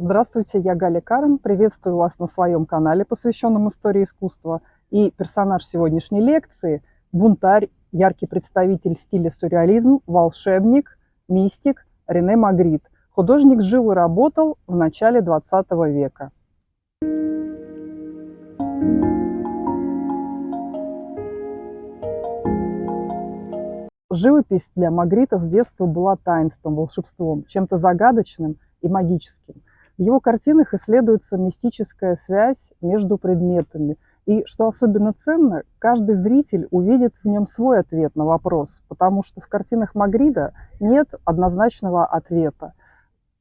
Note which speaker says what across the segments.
Speaker 1: Здравствуйте, я Галя Карм. Приветствую вас на своем канале, посвященном истории искусства. И персонаж сегодняшней лекции – бунтарь, яркий представитель стиля сюрреализм, волшебник, мистик Рене Магрит. Художник жил и работал в начале XX века. Живопись для Магрита с детства была таинством, волшебством, чем-то загадочным и магическим. В его картинах исследуется мистическая связь между предметами. И, что особенно ценно, каждый зритель увидит в нем свой ответ на вопрос, потому что в картинах Магрита нет однозначного ответа.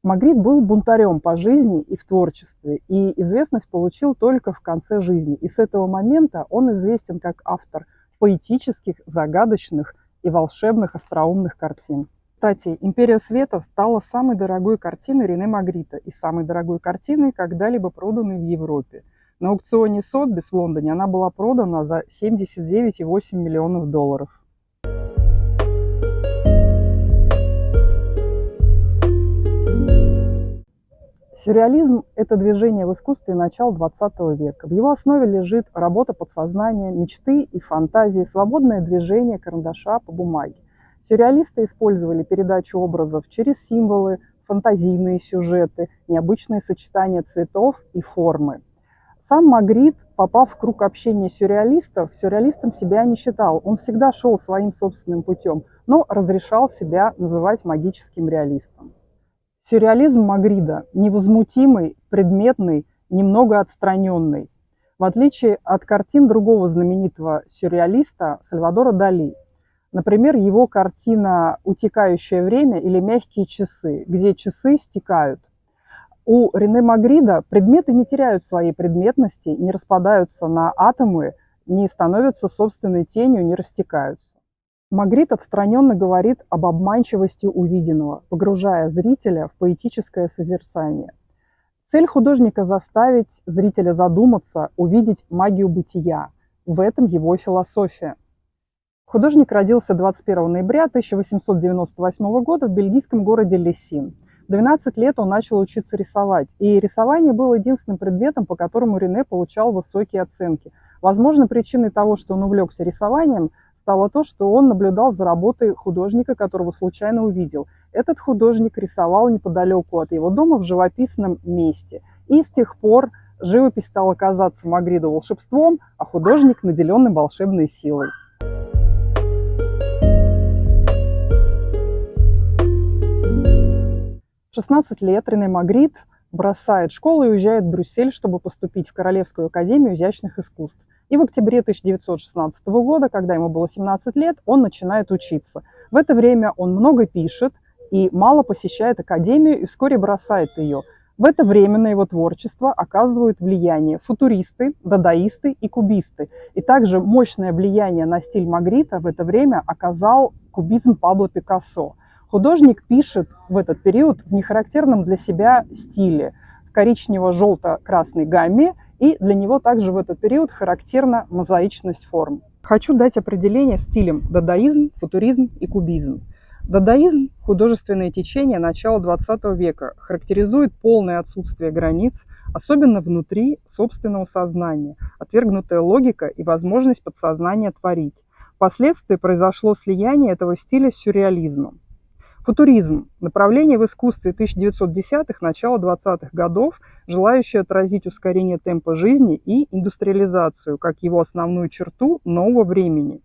Speaker 1: Магрит был бунтарем по жизни и в творчестве, и известность получил только в конце жизни. И с этого момента он известен как автор поэтических, загадочных и волшебных остроумных картин. Кстати, «Империя света» стала самой дорогой картиной Рене Магрита и самой дорогой картиной, когда-либо проданной в Европе. На аукционе Сотбис в Лондоне она была продана за $79,8 миллионов. Сюрреализм – это движение в искусстве начала XX века. В его основе лежит работа подсознания, мечты и фантазии, свободное движение карандаша по бумаге. Сюрреалисты использовали передачу образов через символы, фантазийные сюжеты, необычные сочетания цветов и формы. Сам Магрит, попав в круг общения сюрреалистов, сюрреалистом себя не считал. Он всегда шел своим собственным путем, но разрешал себя называть магическим реалистом. Сюрреализм Магрита невозмутимый, предметный, немного отстраненный, в отличие от картин другого знаменитого сюрреалиста Сальвадора Дали. Например, его картина «Утекающее время» или «Мягкие часы», где часы стекают. У Рене Магрита предметы не теряют своей предметности, не распадаются на атомы, не становятся собственной тенью, не растекаются. Магрит отстраненно говорит об обманчивости увиденного, погружая зрителя в поэтическое созерцание. Цель художника – заставить зрителя задуматься, увидеть магию бытия. В этом его философия. Художник родился 21 ноября 1898 года в бельгийском городе Лессин. В 12 лет он начал учиться рисовать, и рисование было единственным предметом, по которому Рене получал высокие оценки. Возможно, причиной того, что он увлекся рисованием, стало то, что он наблюдал за работой художника, которого случайно увидел. Этот художник рисовал неподалеку от его дома в живописном месте. И с тех пор живопись стала казаться Магриту волшебством, а художник наделенным волшебной силой. В 16 лет Рене Магрит бросает школу и уезжает в Брюссель, чтобы поступить в Королевскую академию изящных искусств. И в октябре 1916 года, когда ему было 17 лет, он начинает учиться. В это время он много пишет и мало посещает академию и вскоре бросает ее. В это время на его творчество оказывают влияние футуристы, дадаисты и кубисты. И также мощное влияние на стиль Магрита в это время оказал кубизм Пабло Пикассо. Художник пишет в этот период в нехарактерном для себя стиле, в коричнево-желто-красной гамме, и для него также в этот период характерна мозаичность форм. Хочу дать определение стилям дадаизм, футуризм и кубизм. Дадаизм – художественное течение начала XX века, характеризует полное отсутствие границ, особенно внутри собственного сознания, отвергнутая логика и возможность подсознания творить. Впоследствии произошло слияние этого стиля с сюрреализмом. Футуризм – направление в искусстве 1910-х, начала 20-х годов, желающее отразить ускорение темпа жизни и индустриализацию, как его основную черту нового времени.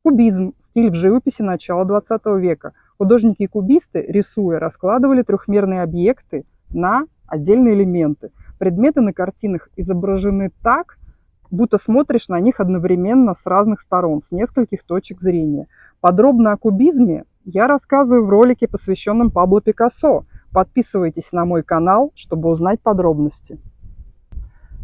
Speaker 1: Кубизм – стиль в живописи начала 20 века. Художники и кубисты, рисуя, раскладывали трехмерные объекты на отдельные элементы. Предметы на картинах изображены так, будто смотришь на них одновременно с разных сторон, с нескольких точек зрения. Подробно о кубизме я рассказываю в ролике, посвященном Пабло Пикассо. Подписывайтесь на мой канал, чтобы узнать подробности.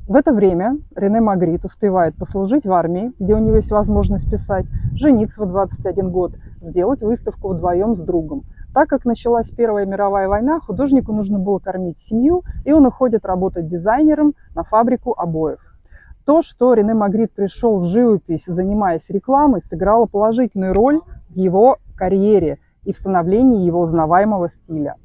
Speaker 1: В это время Рене Магрит успевает послужить в армии, где у него есть возможность писать, жениться в 21 год, сделать выставку вдвоем с другом. Так как началась Первая мировая война, художнику нужно было кормить семью, и он уходит работать дизайнером на фабрику обоев. То, что Рене Магрит пришел в живопись, занимаясь рекламой, сыграло положительную роль в его карьере и в становлении его узнаваемого стиля.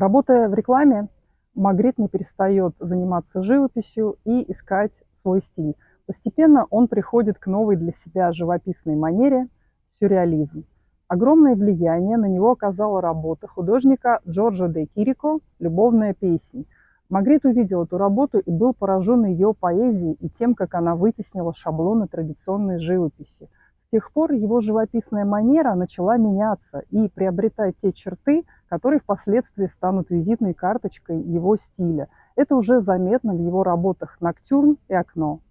Speaker 1: Работая в рекламе, Магрит не перестает заниматься живописью и искать свой стиль. Постепенно он приходит к новой для себя живописной манере – сюрреализм. Огромное влияние на него оказала работа художника Джорджо де Кирико «Любовная песнь». Магрит увидел эту работу и был поражен ее поэзией и тем, как она вытеснила шаблоны традиционной живописи. С тех пор его живописная манера начала меняться и приобретать те черты, которые впоследствии станут визитной карточкой его стиля. Это уже заметно в его работах «Ноктюрн» и «Окно».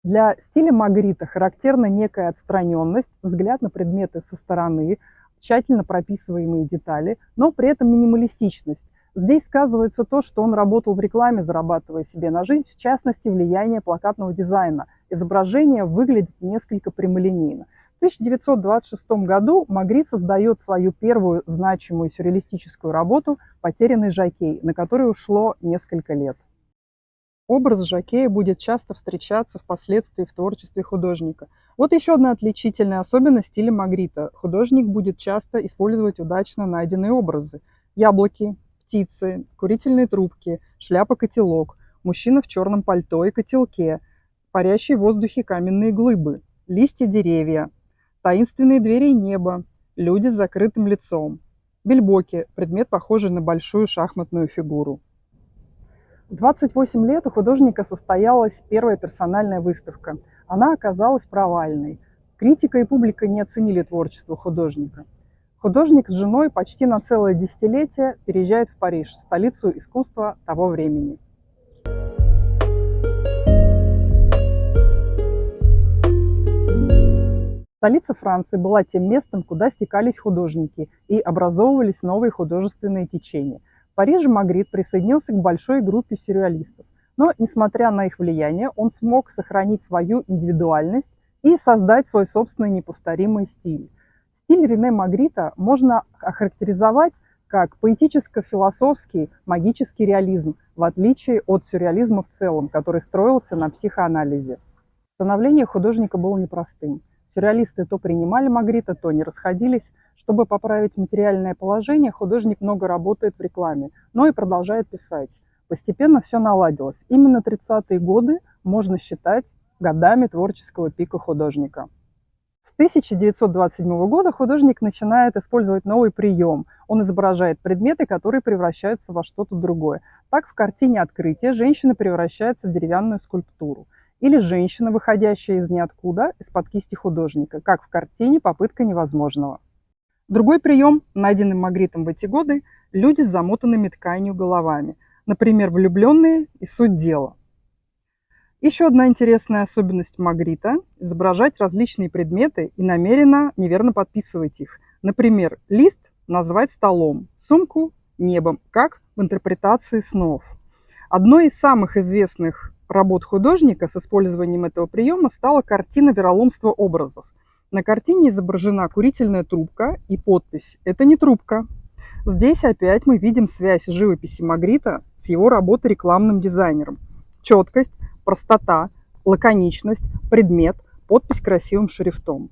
Speaker 1: Для стиля Магрита характерна некая отстраненность, взгляд на предметы со стороны, тщательно прописываемые детали, но при этом минималистичность. Здесь сказывается то, что он работал в рекламе, зарабатывая себе на жизнь, в частности, влияние плакатного дизайна. Изображение выглядит несколько прямолинейно. В 1926 году Магрит создает свою первую значимую сюрреалистическую работу «Потерянный жокей», на которую ушло несколько лет. Образ жокея будет часто встречаться впоследствии в творчестве художника. Вот еще одна отличительная особенность стиля Магрита. Художник будет часто использовать удачно найденные образы. Яблоки, птицы, курительные трубки, шляпа-котелок, мужчина в черном пальто и котелке, парящие в воздухе каменные глыбы, листья деревья, таинственные двери неба, люди с закрытым лицом, бильбоки, предмет, похожий на большую шахматную фигуру. В 28 лет у художника состоялась первая персональная выставка. Она оказалась провальной. Критика и публика не оценили творчество художника. Художник с женой почти на целое десятилетие переезжает в Париж, столицу искусства того времени. Столица Франции была тем местом, куда стекались художники и образовывались новые художественные течения. В Париже Магрит присоединился к большой группе сюрреалистов, но, несмотря на их влияние, он смог сохранить свою индивидуальность и создать свой собственный неповторимый стиль. Стиль Рене Магрита можно охарактеризовать как поэтическо-философский магический реализм, в отличие от сюрреализма в целом, который строился на психоанализе. Становление художника было непростым. Сюрреалисты то принимали Магрита, то не расходились. Чтобы поправить материальное положение, художник много работает в рекламе, но и продолжает писать. Постепенно все наладилось. Именно 30-е годы можно считать годами творческого пика художника. С 1927 года художник начинает использовать новый прием. Он изображает предметы, которые превращаются во что-то другое. Так, в картине «Открытие» женщина превращается в деревянную скульптуру. Или женщина, выходящая из ниоткуда, из-под кисти художника, как в картине «Попытка невозможного». Другой прием, найденный Магритом в эти годы – люди с замотанными тканью головами. Например, влюбленные и суть дела. Еще одна интересная особенность Магрита – изображать различные предметы и намеренно неверно подписывать их. Например, лист назвать столом, сумку – небом, как в интерпретации снов. Одной из самых известных работ художника с использованием этого приема стала картина «Вероломство образов». На картине изображена курительная трубка и подпись «Это не трубка». Здесь опять мы видим связь живописи Магрита с его работой рекламным дизайнером. Четкость, простота, лаконичность, предмет, подпись красивым шрифтом.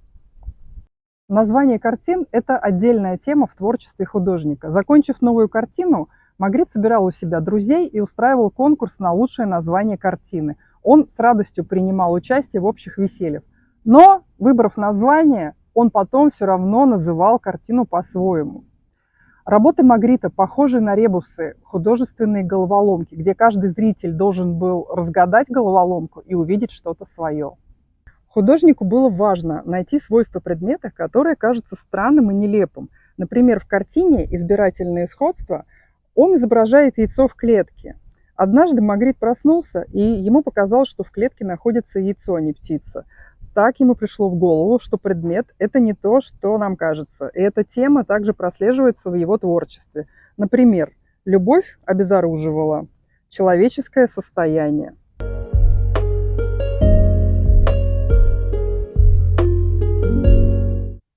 Speaker 1: Название картин – это отдельная тема в творчестве художника. Закончив новую картину, Магрит собирал у себя друзей и устраивал конкурс на лучшее название картины. Он с радостью принимал участие в общих весельях. Но, выбрав название, он потом все равно называл картину по-своему. Работы Магрита похожи на ребусы, художественные головоломки, где каждый зритель должен был разгадать головоломку и увидеть что-то свое. Художнику было важно найти свойства предмета, которое кажется странным и нелепым. Например, в картине «Избирательные сходства» он изображает яйцо в клетке. Однажды Магрит проснулся, и ему показалось, что в клетке находится яйцо, а не птица. Так ему пришло в голову, что предмет – это не то, что нам кажется. И эта тема также прослеживается в его творчестве. Например, любовь обезоруживала, человеческое состояние.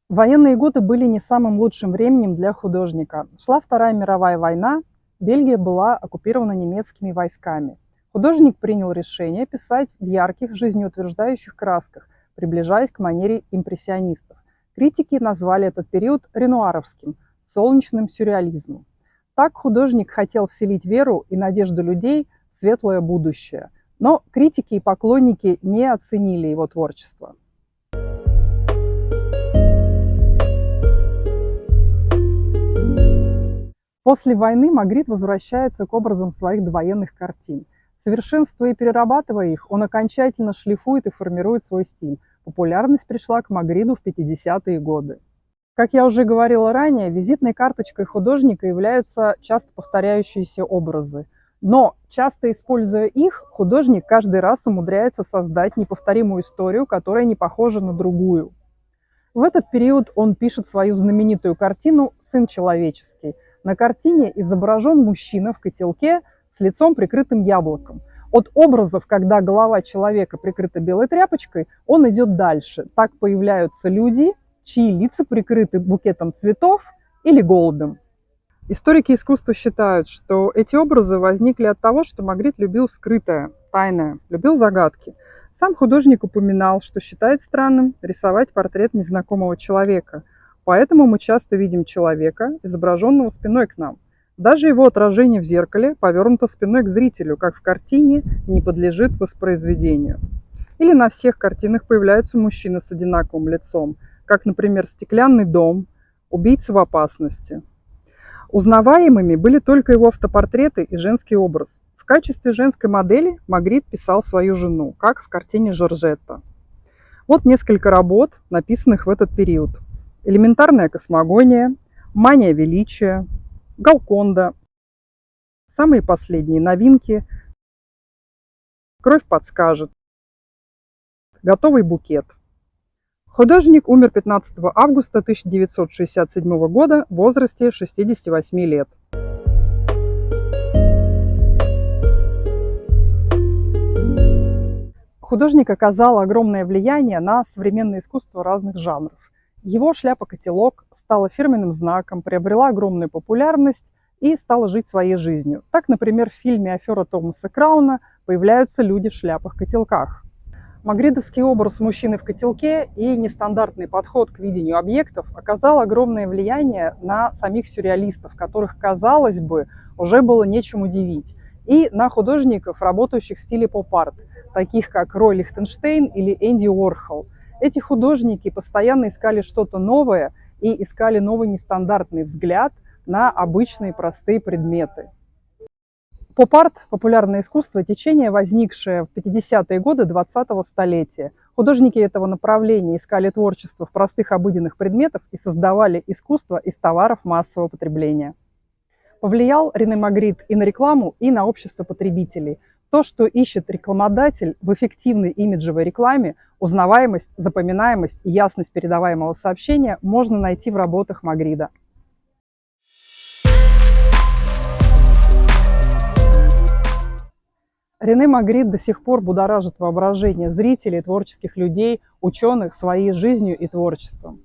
Speaker 1: Военные годы были не самым лучшим временем для художника. Шла Вторая мировая война, Бельгия была оккупирована немецкими войсками. Художник принял решение писать в ярких, жизнеутверждающих красках, приближаясь к манере импрессионистов. Критики назвали этот период ренуаровским, солнечным сюрреализмом. Так художник хотел вселить веру и надежду людей в светлое будущее. Но критики и поклонники не оценили его творчество. После войны Магрит возвращается к образам своих довоенных картин. Совершенствуя и перерабатывая их, он окончательно шлифует и формирует свой стиль. Популярность пришла к Магриту в 50-е годы. Как я уже говорила ранее, визитной карточкой художника являются часто повторяющиеся образы. Но, часто используя их, художник каждый раз умудряется создать неповторимую историю, которая не похожа на другую. В этот период он пишет свою знаменитую картину «Сын человеческий». На картине изображен мужчина в котелке с лицом, прикрытым яблоком. От образов, когда голова человека прикрыта белой тряпочкой, он идет дальше. Так появляются люди, чьи лица прикрыты букетом цветов или голубем. Историки искусства считают, что эти образы возникли от того, что Магрит любил скрытое, тайное, любил загадки. Сам художник упоминал, что считает странным рисовать портрет незнакомого человека. Поэтому мы часто видим человека, изображенного спиной к нам. Даже его отражение в зеркале повернуто спиной к зрителю, как в картине, не подлежит воспроизведению. Или на всех картинах появляются мужчины с одинаковым лицом, как, например, «Стеклянный дом», «Убийца в опасности». Узнаваемыми были только его автопортреты и женский образ. В качестве женской модели Магрит писал свою жену, как в картине Жоржетта. Вот несколько работ, написанных в этот период. «Элементарная космогония», «Мания величия», «Галконда», самые последние новинки, «Кровь подскажет», «Готовый букет». Художник умер 15 августа 1967 года в возрасте 68 лет. Художник оказал огромное влияние на современное искусство разных жанров. Его шляпа-котелок стала фирменным знаком, приобрела огромную популярность и стала жить своей жизнью. Так, например, в фильме «Афера Томаса Крауна» появляются люди в шляпах-котелках. Магритовский образ мужчины в котелке и нестандартный подход к видению объектов оказал огромное влияние на самих сюрреалистов, которых, казалось бы, уже было нечем удивить, и на художников, работающих в стиле поп-арт, таких как Рой Лихтенштейн или Энди Уорхол. Эти художники постоянно искали что-то новое и искали новый нестандартный взгляд на обычные простые предметы. Поп-арт – популярное искусство, течение, возникшее в 50-е годы 20-го столетия. Художники этого направления искали творчество в простых обыденных предметах и создавали искусство из товаров массового потребления. Повлиял Рене Магрит и на рекламу, и на общество потребителей. То, что ищет рекламодатель в эффективной имиджевой рекламе, узнаваемость, запоминаемость и ясность передаваемого сообщения можно найти в работах Магрита. Рене Магрит до сих пор будоражит воображение зрителей, творческих людей, ученых своей жизнью и творчеством.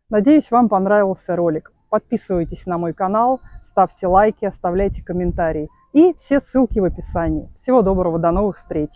Speaker 1: Надеюсь, вам понравился ролик. Подписывайтесь на мой канал, ставьте лайки, оставляйте комментарии. И все ссылки в описании. Всего доброго, до новых встреч!